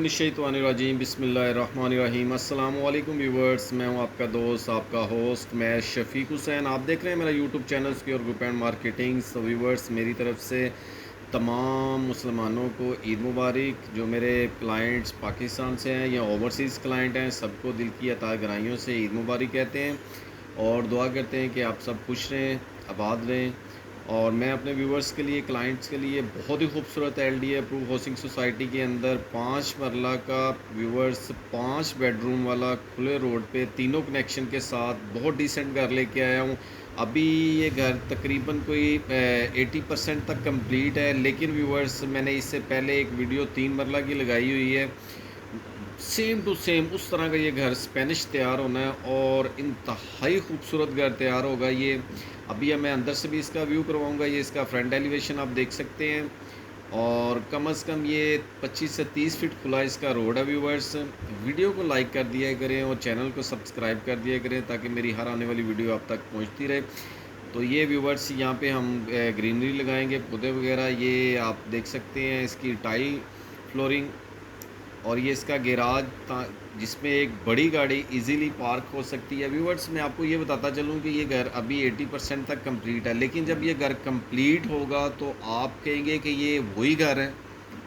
बिस्मिल्लाहिर्रहमानिर्रहीम बिस्मिल्लाहिर्रहमानिर्रहीम अस्सलाम वालेकुम व्यूवर्स। मैं हूं आपका दोस्त, आपका होस्ट, मैं शफीक हुसैन। आप देख रहे हैं मेरा YouTube channel secure group and marketing. So viewers, मेरी तरफ से तमाम मुसलमानों को ईद मुबारक। जो मेरे क्लाइंट्स पाकिस्तान से हैं या ओवरसीज़ क्लाइंट हैं, सबको दिल की अता गहराइयों से ईद मुबारक कहते हैं और दुआ करते हैं कि आप सब खुश रहें, आबाद रहें। और मैं अपने व्यूवर्स के लिए, क्लाइंट्स के लिए बहुत ही खूबसूरत एलडीए अप्रूव हाउसिंग सोसाइटी के अंदर 5 मरला का व्यूवर्स 5 बेडरूम वाला खुले रोड पे तीनों कनेक्शन के साथ बहुत डिसेंट घर लेके आया हूँ। अभी ये घर तकरीबन कोई 80% तक कंप्लीट है, लेकिन व्यूवर्स मैंने इससे पहले एक वीडियो 3 मरला की लगाई हुई है। सेम टू सेम उस तरह का ये घर स्पेनिश तैयार होना है और इंतहाई खूबसूरत घर तैयार होगा ये। अभी मैं अंदर से भी इसका व्यू करवाऊंगा। ये इसका फ्रंट एलिवेशन आप देख सकते हैं और कम से कम ये 25 से 30 फीट खुला इसका रोड है। व्यूवर्स, वीडियो को लाइक कर दिया करें और चैनल को सब्सक्राइब कर दिया करें ताकि मेरी हर आने वाली वीडियो आप तक पहुंचती रहे। तो ये व्यूवर्स, यहाँ पे हम ग्रीनरी लगाएंगे, पौधे वगैरह। ये आप देख सकते हैं इसकी टाइल फ्लोरिंग और ये इसका गैराज जिसमें एक बड़ी गाड़ी इजीली पार्क हो सकती है। व्यूवर्स, मैं आपको ये बताता चलूँ कि ये घर अभी 80% तक कंप्लीट है, लेकिन जब ये घर कंप्लीट होगा तो आप कहेंगे कि ये वही घर है।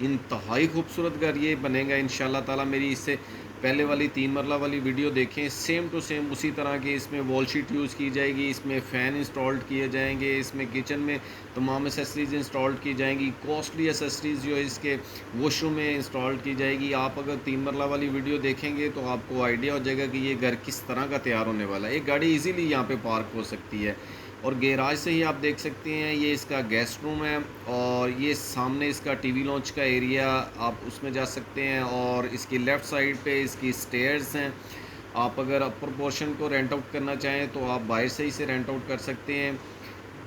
इंतहाई खूबसूरत घर ये बनेगा इंशाल्लाह ताला। मेरी इससे पहले वाली 3 मरला वाली वीडियो देखें, सेम टू सेम उसी तरह की इसमें वॉल शीट यूज़ की जाएगी, इसमें फ़ैन इंस्टॉल्ड किए जाएंगे, इसमें किचन में तमाम एसेसरीज़ इंस्टॉल्ड की जाएंगी। कॉस्टली एसेसरीज़ जो है इसके वॉशरूम में इंस्टॉल की जाएगी। आप अगर 3 मरला वाली वीडियो देखेंगे तो आपको आइडिया हो जाएगा कि ये घर किस तरह का तैयार होने वाला है। एक गाड़ी इजीली यहाँ पे पार्क हो सकती है और गैराज से ही आप देख सकते हैं ये इसका गेस्ट रूम है और ये सामने इसका टीवी लॉन्च का एरिया, आप उसमें जा सकते हैं। और इसकी लेफ़्ट साइड पे इसकी स्टेयर्स हैं। आप अगर अपर पोर्शन को रेंट आउट करना चाहें तो आप बाहर से ही इसे रेंट आउट कर सकते हैं।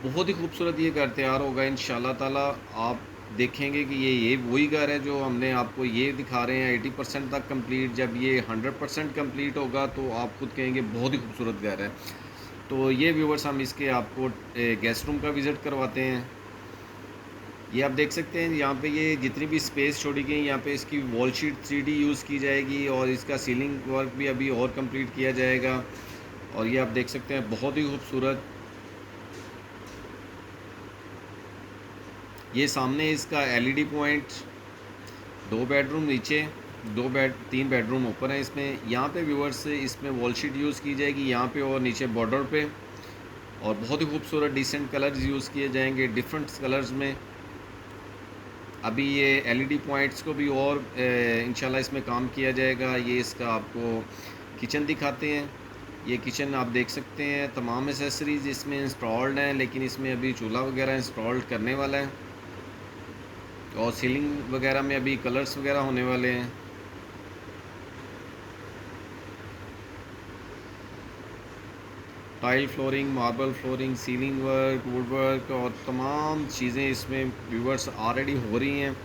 बहुत ही खूबसूरत ये घर तैयार होगा इंशाल्लाह ताला। आप देखेंगे कि ये वही घर है जो हमने आपको ये दिखा रहे हैं 80% तक कंप्लीट। जब ये 100% कंप्लीट होगा तो आप खुद कहेंगे बहुत ही खूबसूरत घर है। तो ये व्यूवर्स, हम इसके आपको गेस्ट रूम का विज़िट करवाते हैं। ये आप देख सकते हैं यहाँ पे ये जितनी भी स्पेस छोड़ी गई, यहाँ पे इसकी वॉल शीट 3D यूज़ की जाएगी और इसका सीलिंग वर्क भी अभी और कंप्लीट किया जाएगा। और ये आप देख सकते हैं बहुत ही खूबसूरत। ये सामने इसका LED पॉइंट, 2 बेडरूम नीचे, 3 बेडरूम ऊपर है इसमें। यहाँ पे व्यूवर्स इसमें वॉल शीट यूज़ की जाएगी यहाँ पे और नीचे बॉर्डर पे, और बहुत ही खूबसूरत डिसेंट कलर्स यूज़ किए जाएंगे डिफरेंट कलर्स में। अभी ये LED पॉइंट्स को भी और इंशाल्लाह इसमें काम किया जाएगा। ये इसका आपको किचन दिखाते हैं। ये किचन आप देख सकते हैं, तमाम एसेसरीज़ इसमें इंस्टॉल्ड हैं, लेकिन इसमें अभी चूल्हा वगैरह इंस्टॉल्ड करने वाला है और सीलिंग वगैरह में अभी कलर्स वगैरह होने वाले हैं। Tile flooring, marble flooring, ceiling work, would work और तमाम चीज़ें इसमें व्यूवर्स ऑलरेडी हो रही हैं।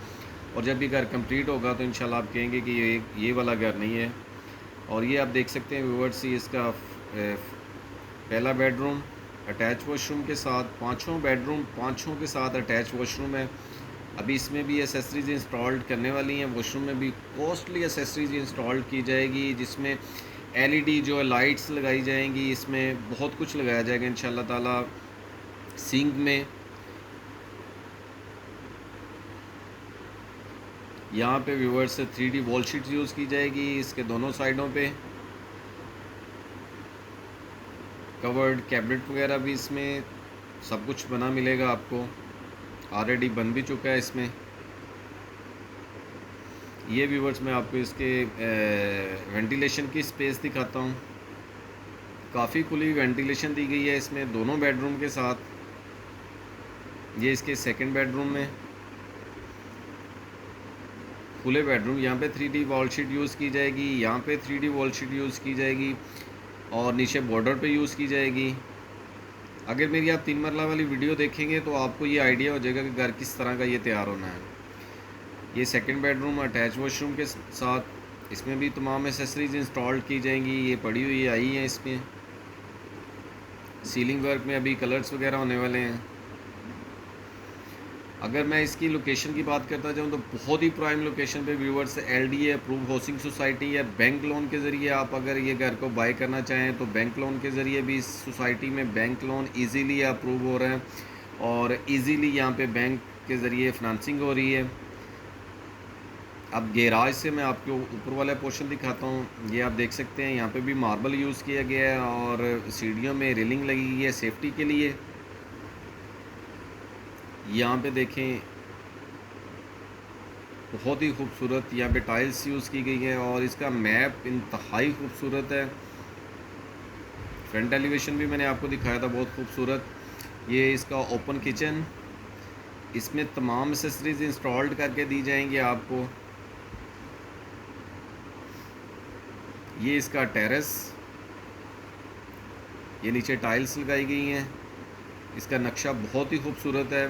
और जब ये घर कंप्लीट होगा तो इंशाल्लाह आप कहेंगे कि ये वाला घर नहीं है। और ये आप देख सकते हैं व्यूवर्स, ये इसका पहला बेडरूम अटैच वॉशरूम के साथ, पाँचों बेडरूम पाँचों के साथ अटैच वॉशरूम है। अभी इसमें भी एसेसरीज़ इंस्टॉल्ड करने वाली हैं। वॉशरूम में भी कॉस्टली एसेसरीज़ इंस्टॉल्ड की जाएगी, जिसमें LED जो है लाइट्स लगाई जाएंगी, इसमें बहुत कुछ लगाया जाएगा इंशाल्लाह ताला। सिंक में यहाँ पे viewers 3D wall sheet use की जाएगी इसके दोनों साइडों पे। कवर्ड कैबिनेट वगैरह भी इसमें सब कुछ बना मिलेगा आपको, ऑलरेडी बन भी चुका है इसमें। ये व्यूवर्स, मैं आपको इसके वेंटिलेशन की स्पेस दिखाता हूँ। काफ़ी खुली वेंटिलेशन दी गई है इसमें दोनों बेडरूम के साथ। ये इसके सेकंड बेडरूम में खुले बेडरूम, यहाँ पे 3D वॉल शीट यूज़ की जाएगी, यहाँ पे 3D वॉल शीट यूज़ की जाएगी और नीचे बॉर्डर पे यूज़ की जाएगी। अगर मेरी आप 3 मरला वाली वीडियो देखेंगे तो आपको ये आइडिया हो जाएगा कि घर किस तरह का ये तैयार होना है। ये सेकंड बेडरूम अटैच वॉशरूम के साथ, इसमें भी तमाम एसेसरीज़ इंस्टॉल की जाएंगी। ये पड़ी हुई आई हैं इसमें। सीलिंग वर्क में अभी कलर्स वगैरह होने वाले हैं। अगर मैं इसकी लोकेशन की बात करता जाऊँ तो बहुत ही प्राइम लोकेशन पे viewers LDA approve housing society है। बैंक लोन के ज़रिए आप अगर ये घर को बाय करना चाहें तो बैंक लोन के ज़रिए भी इस सोसाइटी में बैंक लोन इजीली अप्रूव हो रहे हैं और इजीली यहाँ पे बैंक के ज़रिए फिनंसिंग हो रही है। अब गैराज से मैं आपको ऊपर वाला पोर्शन दिखाता हूँ। ये आप देख सकते हैं यहाँ पे भी मार्बल यूज़ किया गया है और सीढ़ियों में रेलिंग लगी गई है सेफ्टी के लिए। यहाँ पे देखें बहुत ही खूबसूरत यहाँ पे टाइल्स यूज़ की गई है और इसका मैप इंतहाई खूबसूरत है। फ्रंट एलिवेशन भी मैंने आपको दिखाया था, बहुत खूबसूरत। ये इसका ओपन किचन, इसमें तमाम एक्सेसरीज इंस्टॉल्ड करके दी जाएंगी आपको। ये इसका टेरेस, ये नीचे टाइल्स लगाई गई हैं। इसका नक्शा बहुत ही खूबसूरत है।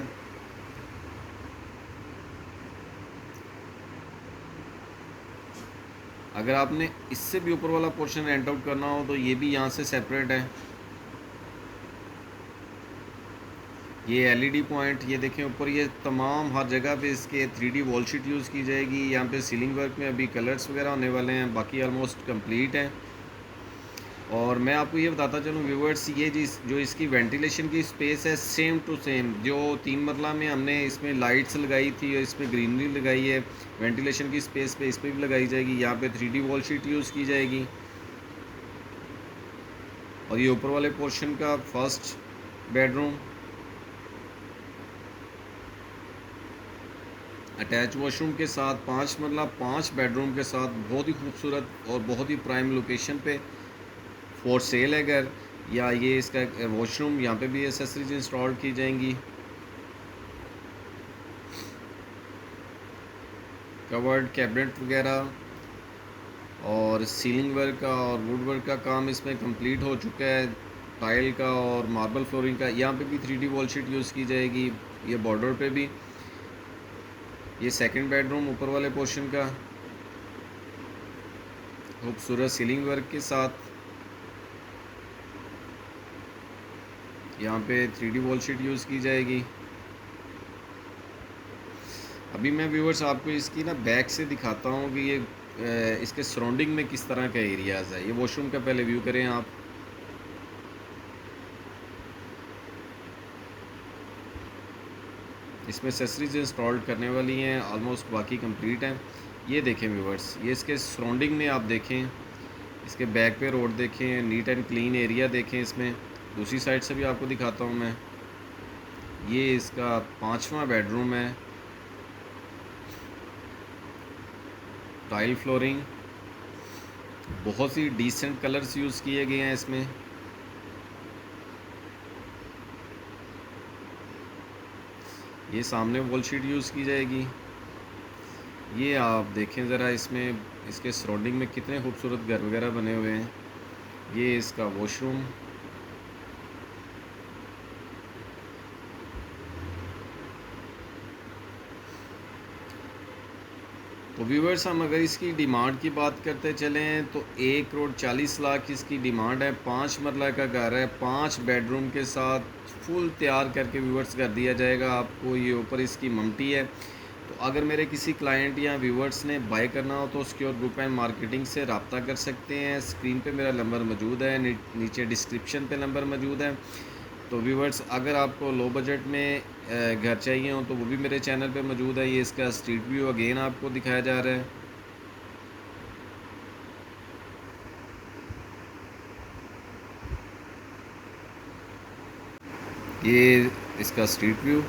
अगर आपने इससे भी ऊपर वाला पोर्शन रेंट आउट करना हो तो ये भी यहाँ से सेपरेट है। ये एलईडी पॉइंट, ये देखें ऊपर, ये तमाम हर जगह पे इसके 3D वॉल शीट यूज़ की जाएगी। यहाँ पे सीलिंग वर्क में अभी कलर्स वगैरह होने वाले हैं, बाकी ऑलमोस्ट कंप्लीट हैं। और मैं आपको ये बताता चलूँ व्यूवर्स, ये जो इसकी वेंटिलेशन की स्पेस है सेम टू सेम जो 3 मरला में हमने इसमें लाइट्स लगाई थी और इसमें ग्रीनरी लगाई है, वेंटिलेशन की स्पेस पे इस पर भी लगाई जाएगी। यहाँ पे 3D वॉल शीट यूज़ की जाएगी। और ये ऊपर वाले पोर्शन का फर्स्ट बेडरूम, अटैच वॉशरूम के साथ 5 मरला 5 बेडरूम के साथ बहुत ही खूबसूरत और बहुत ही प्राइम लोकेशन पे फॉर सेल है घर। या ये इसका वॉशरूम, यहाँ पे भी एसेसरीज इंस्टॉल की जाएंगी। कवर्ड कैबिनेट वगैरह और सीलिंग वर्क का और वुड वर्क का काम इसमें कंप्लीट हो चुका है। टाइल का और मार्बल फ्लोरिंग का, यहाँ पे भी 3D वॉल शीट यूज़ की जाएगी। ये बॉर्डर पे भी। ये सेकंड बेडरूम ऊपर वाले पोर्शन का खूबसूरत सीलिंग वर्क के साथ, यहाँ पे 3D वॉल शीट यूज़ की जाएगी। अभी मैं व्यूअर्स आपको इसकी ना बैक से दिखाता हूँ कि ये इसके सराउंडिंग में किस तरह का एरियाज़ है। ये वॉशरूम का पहले व्यू करें आप। इसमें एक्सेसरीज इंस्टॉल करने वाली हैं, ऑलमोस्ट बाकी कंप्लीट हैं। ये देखें व्यूअर्स, ये इसके सराउंडिंग में आप देखें, इसके बैक पे रोड देखें, नीट एंड क्लीन एरिया देखें। इसमें दूसरी साइड से भी आपको दिखाता हूँ मैं। ये इसका 5वां बेडरूम है। टाइल फ्लोरिंग, बहुत सी डिसेंट कलर्स यूज़ किए गए हैं इसमें। ये सामने वॉल शीट यूज़ की जाएगी। ये आप देखें ज़रा, इसमें इसके सराउंडिंग में कितने खूबसूरत घर वगैरह बने हुए हैं। ये इसका वॉशरूम, तो व्यूवर्स हम अगर इसकी डिमांड की बात करते चलें तो 1,40,00,000 इसकी डिमांड है। 5 मरला का घर है, 5 बेडरूम के साथ फुल तैयार करके व्यूवर्स कर दिया जाएगा आपको। ये ऊपर इसकी ममटी है। तो अगर मेरे किसी क्लाइंट या व्यूवर्स ने बाय करना हो तो सिक्योर ग्रुप एंड मार्केटिंग से रब्ता कर सकते हैं। स्क्रीन पे मेरा नंबर मौजूद है, नीचे डिस्क्रिप्शन पे नंबर मौजूद है। तो व्यूवर्स अगर आपको लो बजट में घर चाहिए हो तो वो भी मेरे चैनल पे मौजूद है। ये इसका स्ट्रीट व्यू अगेन आपको दिखाया जा रहा है। ये इसका स्ट्रीट व्यू।